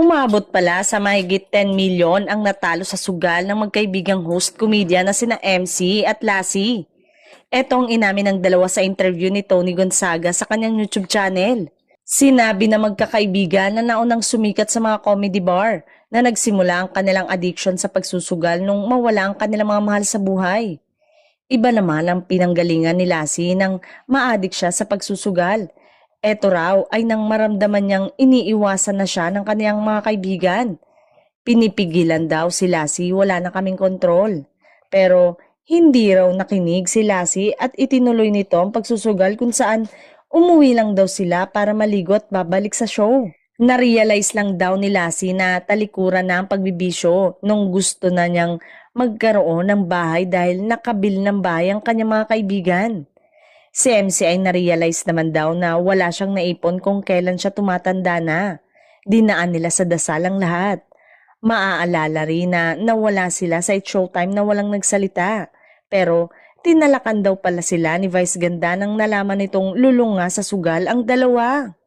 Umabot pala sa mahigit 10 milyon ang natalo sa sugal ng magkaibigang host comedian na sina MC at Lassie. Ito ang inamin ng dalawa sa interview ni Tony Gonzaga sa kanyang YouTube channel. Sinabi na magkakaibigan na naunang sumikat sa mga comedy bar na nagsimula ang kanilang addiction sa pagsusugal nung mawala ang kanilang mga mahal sa buhay. Iba naman ang pinanggalingan ni Lassie nang ma-addict siya sa pagsusugal. Eto raw ay nang maramdaman niyang iniiwasan na siya ng kaniyang mga kaibigan. Pinipigilan daw si Lassie, wala na kaming kontrol. Pero hindi raw nakinig si Lassie at itinuloy nito ang pagsusugal kung saan umuwi lang daw sila para maligo at babalik sa show. Narealize lang daw ni Lassie na talikuran na ang pagbibisyo nung gusto na niyang magkaroon ng bahay dahil nakabil ng bahay ang kanyang mga kaibigan. Si MC ay narealize naman daw na wala siyang naipon kung kailan siya tumatanda na. Dinaan nila sa dasal ang lahat. Maaalala rin na nawala sila sa It's Showtime na walang nagsalita. Pero tinalakan daw pala sila ni Vice Ganda nang nalaman nitong lulunga sa sugal ang dalawa.